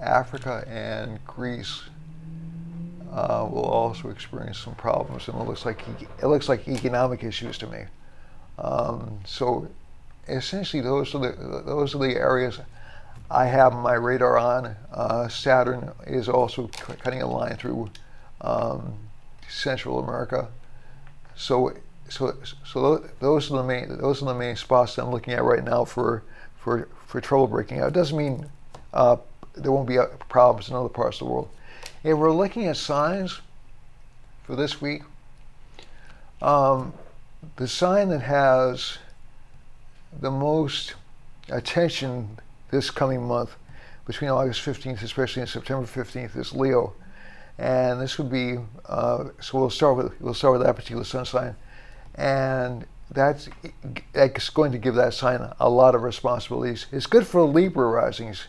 Africa and Greece will also experience some problems, and it looks like economic issues to me. So essentially, those are the areas I have my radar on. Saturn is also cutting a line through um, Central America. So those are the main spots that I'm looking at right now for trouble breaking out. It doesn't mean there won't be problems in other parts of the world. If we're looking at signs for this week, um, the sign that has the most attention this coming month, between August 15th, especially and September 15th, is Leo, and this would be so we'll start with that particular sun sign, and that's going to give that sign a lot of responsibilities. It's good for Libra risings.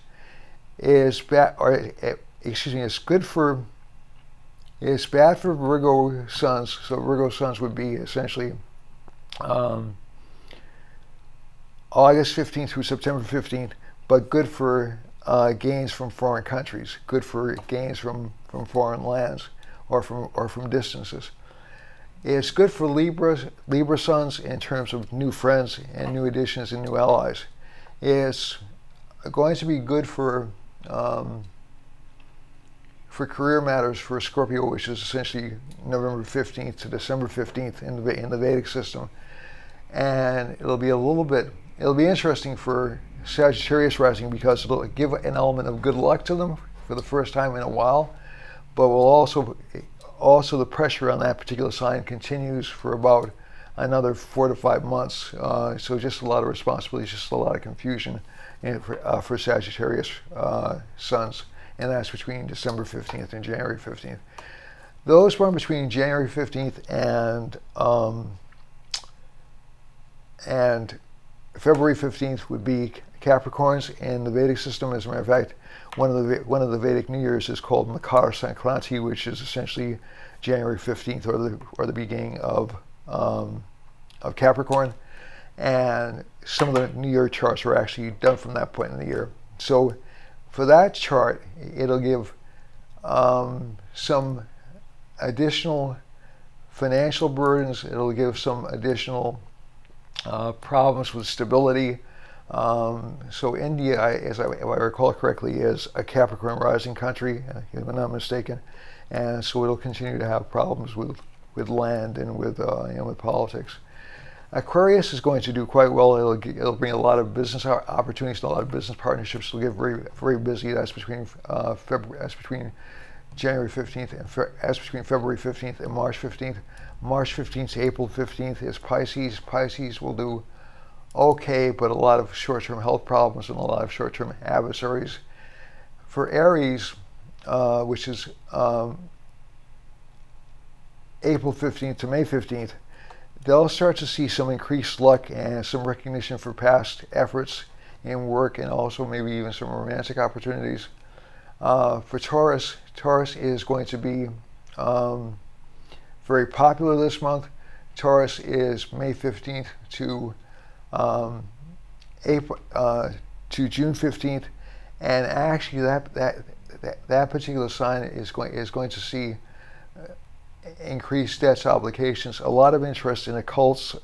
Is bad, or excuse me, it's bad for Virgo suns. So Virgo suns would be essentially um, August 15th through September 15th, but good for gains from foreign countries, good for gains from foreign lands or from distances. It's good for Libra suns in terms of new friends and new additions and new allies. It's going to be good um, for career matters for Scorpio, which is essentially November 15th to December 15th in the Vedic system. And it'll be interesting for Sagittarius rising because it'll give an element of good luck to them for the first time in a while, but will also the pressure on that particular sign continues for about another 4 to 5 months. So just a lot of responsibilities, just a lot of confusion for Sagittarius suns, and that's between December 15th and January 15th. Those born between January 15th and February 15th would be Capricorns in the Vedic system. As a matter of fact, one of the Vedic New Years is called Makar Sankranti, which is essentially January 15th or the beginning of Capricorn. And some of the New Year charts are actually done from that point in the year. So for that chart, it'll give some additional financial burdens. It'll give some additional problems with stability. So India, if I recall correctly, is a Capricorn rising country, if I'm not mistaken, and so it'll continue to have problems with land and with politics. Aquarius is going to do quite well. It'll bring a lot of business opportunities and a lot of business partnerships. It'll get very very busy. That's between January 15th and that's between February 15th and March 15th. March 15th to April 15th is Pisces. Pisces will do okay, but a lot of short-term health problems and a lot of short-term adversaries. For Aries, which is April 15th to May 15th, they'll start to see some increased luck and some recognition for past efforts in work and also maybe even some romantic opportunities. For Taurus, Taurus is going to be very popular this month. Taurus is May 15th to April to June 15th, and actually that particular sign is going to see increased debts, obligations, a lot of interest in occult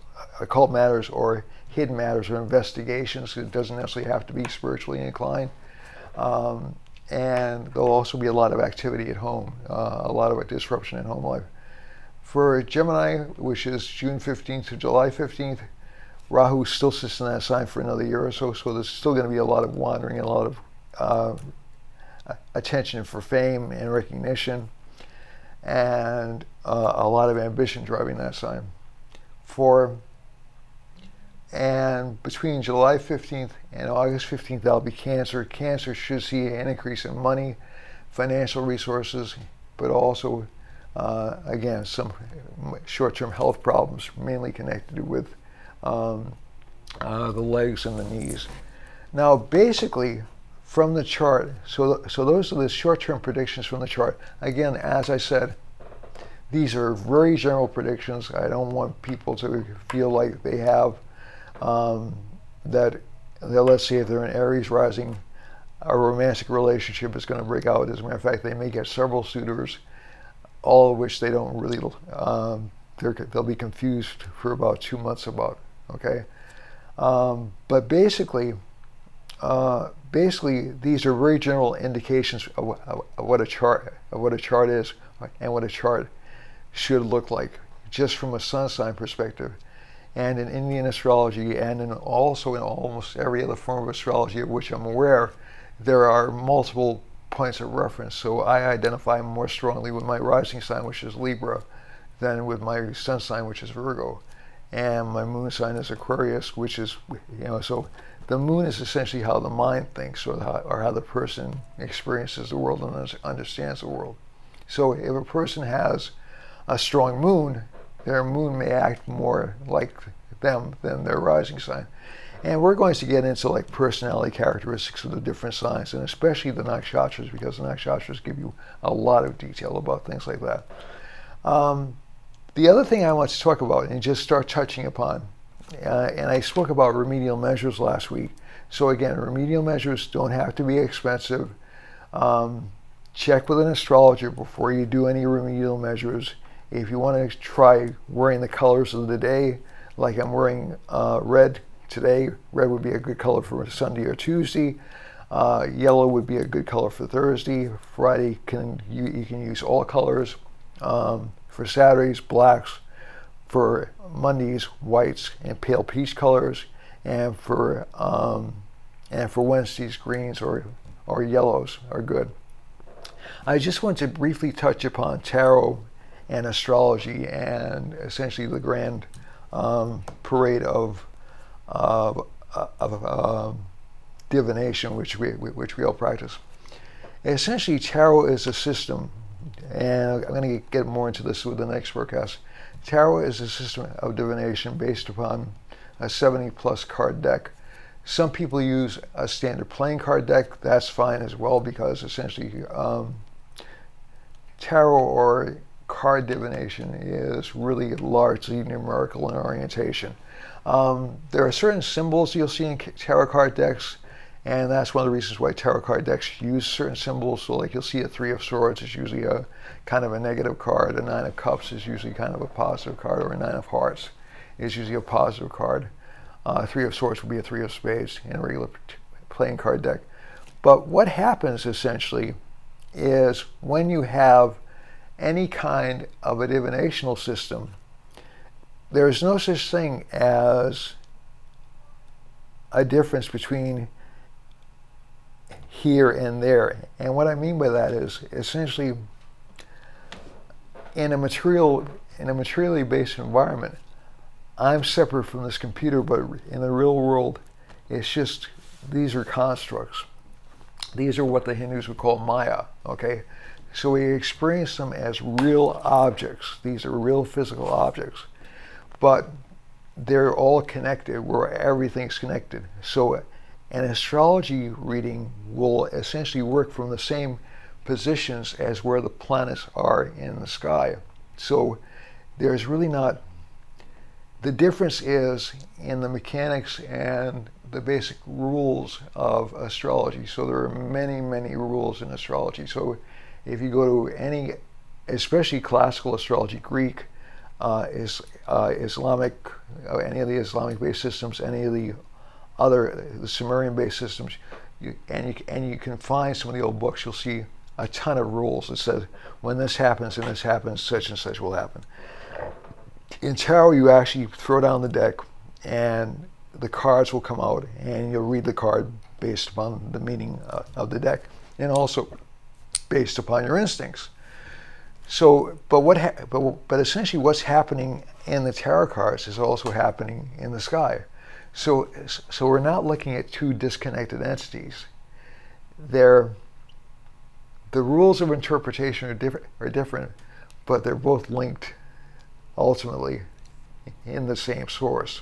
matters or hidden matters or investigations. It doesn't necessarily have to be spiritually inclined. And there'll also be a lot of activity at home, a lot of disruption in home life. For Gemini, which is June 15th to July 15th, Rahu still sits in that sign for another year or so, so there's still going to be a lot of wandering and a lot of attention for fame and recognition, and a lot of ambition driving that sign. And between July 15th and August 15th, that'll be Cancer. Cancer should see an increase in money, financial resources, but also, again, some short-term health problems, mainly connected with the legs and the knees. Now, basically, from the chart, so those are the short-term predictions from the chart. Again, as I said, these are very general predictions. I don't want people to feel like they have that let's say if they're an Aries rising, a romantic relationship is going to break out. As a matter of fact, they may get several suitors, all of which they don't really, they'll be confused for about 2 months about, okay? But basically, these are very general indications of what a chart is and what a chart should look like, just from a sun sign perspective. And in Indian astrology, and also in almost every other form of astrology of which I'm aware, there are multiple points of reference. So I identify more strongly with my rising sign, which is Libra, than with my sun sign, which is Virgo. And my moon sign is Aquarius, which is, so the moon is essentially how the mind thinks, or how the person experiences the world and understands the world. So if a person has a strong moon, their moon may act more like them than their rising sign. And we're going to get into like personality characteristics of the different signs, and especially the nakshatras, because the nakshatras give you a lot of detail about things like that. The other thing I want to talk about and just start touching upon, and I spoke about remedial measures last week. So again, remedial measures don't have to be expensive. Check with an astrologer before you do any remedial measures. If you want to try wearing the colors of the day, like I'm wearing red today, red would be a good color for Sunday or Tuesday. Yellow would be a good color for Thursday. Friday, you can use all colors. For Saturdays, blacks. For Mondays, whites and pale peach colors. And for Wednesdays, greens or yellows are good. I just want to briefly touch upon tarot and astrology, and essentially the grand parade of divination, which we all practice. Essentially, tarot is a system, and I'm going to get more into this with the next forecast. Tarot is a system of divination based upon a 70-plus card deck. Some people use a standard playing card deck. That's fine as well, because essentially tarot or card divination is really largely numerical in orientation. There are certain symbols you'll see in tarot card decks, and that's one of the reasons why tarot card decks use certain symbols. So like you'll see a 3 of Swords is usually a kind of a negative card, a 9 of Cups is usually kind of a positive card, or a 9 of Hearts is usually a positive card. 3 of Swords would be a 3 of Spades in a regular playing card deck. But what happens essentially is when you have any kind of a divinational system, there is no such thing as a difference between here and there. And what I mean by that is essentially in a materially based environment, I'm separate from this computer, but in the real world, it's just, these are constructs. These are what the Hindus would call Maya, okay? So we experience them as real objects. These are real physical objects, but they're all connected, where everything's connected. So an astrology reading will essentially work from the same positions as where the planets are in the sky. So there's really not, the difference is in the mechanics and the basic rules of astrology. So there are many, many rules in astrology. So if you go to any, especially classical astrology, Greek, Islamic, any of the Islamic-based systems, any of the Sumerian-based systems, and you can find some of the old books, you'll see a ton of rules that says when this happens and this happens, such and such will happen. In tarot, you actually throw down the deck, and the cards will come out, and you'll read the card based upon the meaning of the deck, and also based upon your instincts. So, but essentially, what's happening in the tarot cards is also happening in the sky. So we're not looking at two disconnected entities. The rules of interpretation are different, but they're both linked ultimately in the same source.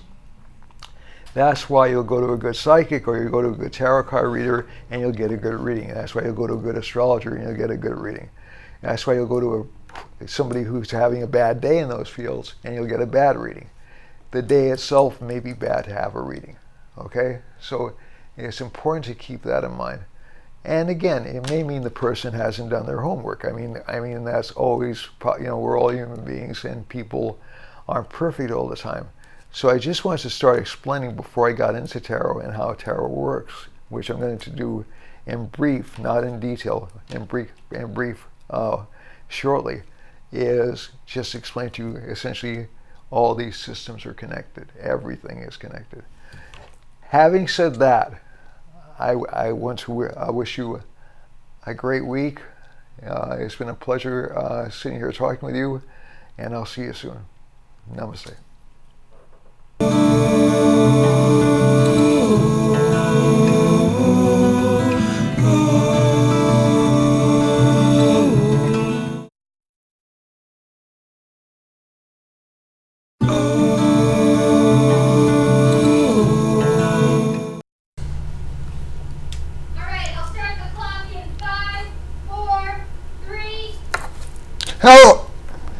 That's why you'll go to a good psychic, or you go to a good tarot card reader and you'll get a good reading. That's why you'll go to a good astrologer and you'll get a good reading. That's why you'll go to somebody who's having a bad day in those fields and you'll get a bad reading. The day itself may be bad to have a reading. Okay? So it's important to keep that in mind. And again, it may mean the person hasn't done their homework. I mean that's always, we're all human beings and people aren't perfect all the time. So I just wanted to start explaining before I got into tarot and how tarot works, which I'm going to do in brief, not in detail, in brief shortly, is just explain to you essentially all these systems are connected. Everything is connected. Having said that, I want to wish you a great week. It's been a pleasure sitting here talking with you, and I'll see you soon. Namaste.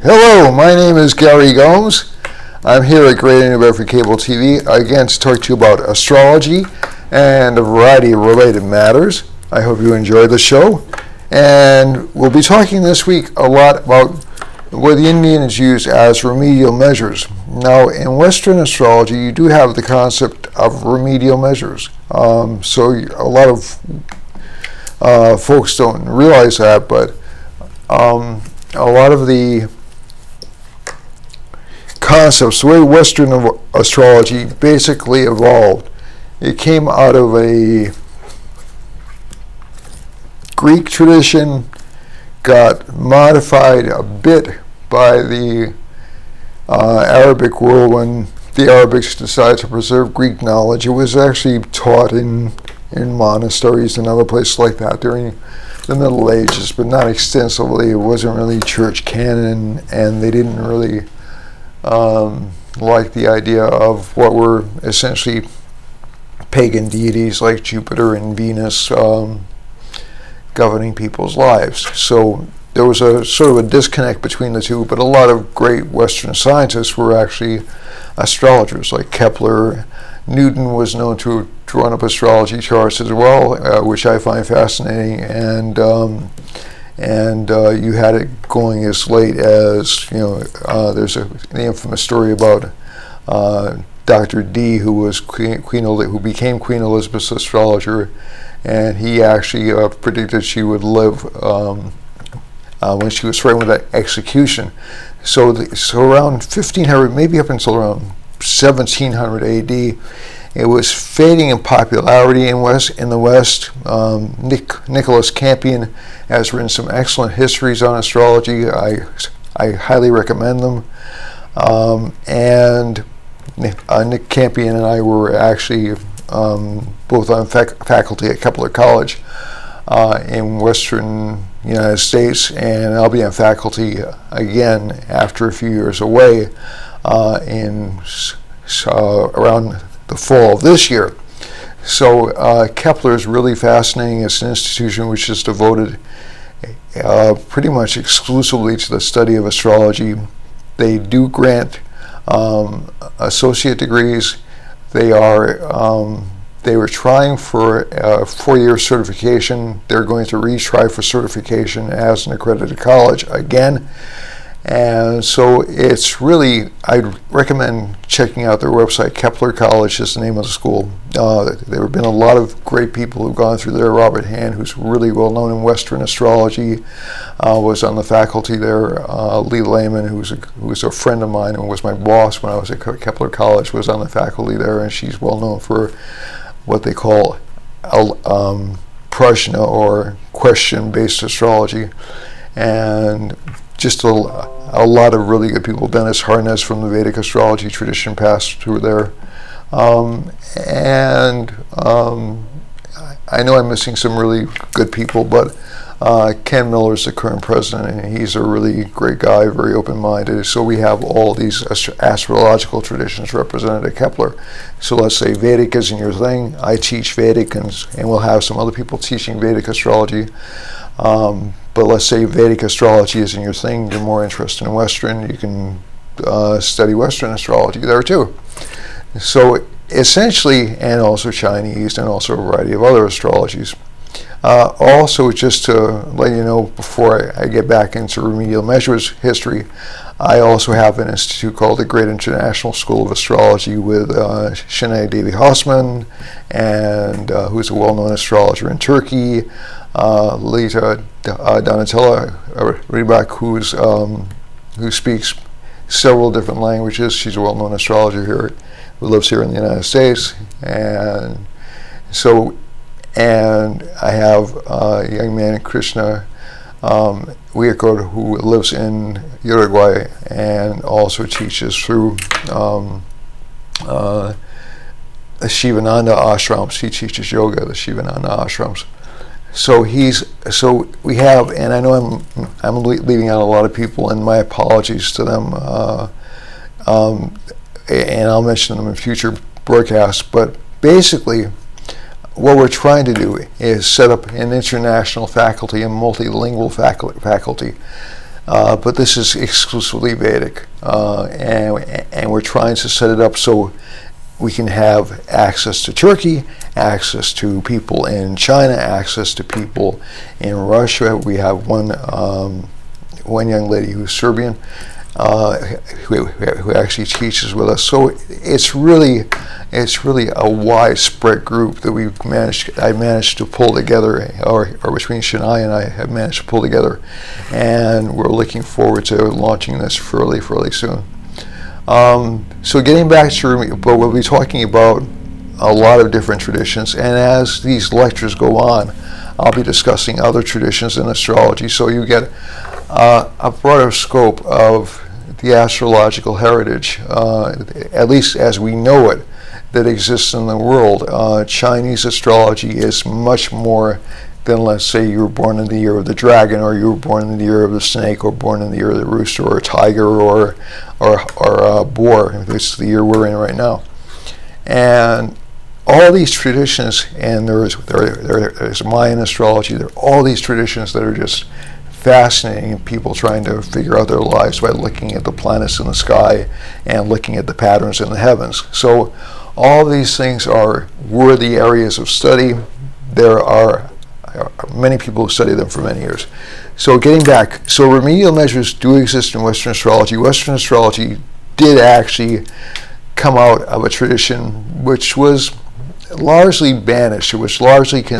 Hello, my name is Gary Gomes. I'm here at Great New Bedford Cable TV again to talk to you about astrology and a variety of related matters. I hope you enjoy the show. And we'll be talking this week a lot about what the Indians use as remedial measures. Now, in Western astrology, you do have the concept of remedial measures. So a lot of folks don't realize that, but a lot of the concepts, the way Western astrology basically evolved, it came out of a Greek tradition, got modified a bit by the Arabic world when the Arabics decided to preserve Greek knowledge. It was actually taught in monasteries and other places like that during the Middle Ages, but not extensively. It wasn't really church canon, and they didn't really like the idea of what were essentially pagan deities like Jupiter and Venus governing people's lives. So there was a sort of a disconnect between the two, but a lot of great Western scientists were actually astrologers, like Kepler. Newton was known to have drawn up astrology charts as well, which I find fascinating, and you had it going as late as, there's the infamous story about Dr. D, who became Queen Elizabeth's astrologer, and he actually predicted she would live when she was threatened with that execution. So around 1500, maybe up until around 1700 AD, it was fading in popularity in the West. Nicholas Campion has written some excellent histories on astrology. I highly recommend them. And Nick Campion and I were actually both on faculty at Kepler College in Western United States, and I'll be on faculty again after a few years away in around the fall of this year. So Kepler is really fascinating. It's an institution which is devoted pretty much exclusively to the study of astrology. They do grant associate degrees. They were trying for a 4-year certification. They're going to retry for certification as an accredited college again. And so it's really, I'd recommend checking out their website. Kepler College is the name of the school. There have been a lot of great people who've gone through there. Robert Hand, who's really well known in Western astrology, was on the faculty there. Lee Lehman, who's a friend of mine and was my boss when I was at Kepler College, was on the faculty there, and she's well known for what they call prashna, or question-based astrology. And just a lot of really good people. Dennis Harness from the Vedic astrology tradition passed through there. I know I'm missing some really good people, but Ken Miller's the current president, and he's a really great guy, very open-minded. So we have all these astrological traditions represented at Kepler. So let's say Vedic isn't your thing. I teach Vedic, and we'll have some other people teaching Vedic astrology. But let's say Vedic astrology isn't your thing, you're more interested in Western, you can study Western astrology there too. So essentially, and also Chinese, and also a variety of other astrologies. Also, just to let you know, before I get back into remedial measures history, I also have an institute called the Great International School of Astrology with Shanae Devi-Hausman, and who's a well-known astrologer in Turkey, Lita Donatella Rybak, who speaks several different languages. She's a well-known astrologer here who lives here in the United States, and I have a young man, Krishna Uyakod, who lives in Uruguay and also teaches through Shivananda ashrams. He teaches yoga at the Shivananda ashrams. So we have, and I know I'm leaving out a lot of people, and my apologies to them, and I'll mention them in future broadcasts. But basically, what we're trying to do is set up an international faculty, a multilingual faculty, but this is exclusively Vedic, and we're trying to set it up so we can have access to Turkey, access to people in China, access to people in Russia. We have one young lady who's Serbian, who actually teaches with us. So it's really a widespread group that I managed to pull together, or between Shania and I have managed to pull together, and we're looking forward to launching this fairly soon. So getting back to, but we'll be talking about a lot of different traditions, and as these lectures go on, I'll be discussing other traditions in astrology, so you get a broader scope of the astrological heritage, at least as we know it, that exists in the world. Chinese astrology is much more than, let's say, you were born in the year of the dragon, or you were born in the year of the snake, or born in the year of the rooster, or tiger, or boar. This is the year we're in right now. And all these traditions, and there's Mayan astrology, there are all these traditions that are just fascinating, and people trying to figure out their lives by looking at the planets in the sky and looking at the patterns in the heavens. So all these things are worthy areas of study. There are many people who study them for many years. So getting back, so remedial measures do exist in Western astrology. Western astrology did actually come out of a tradition which was largely banished. It was largely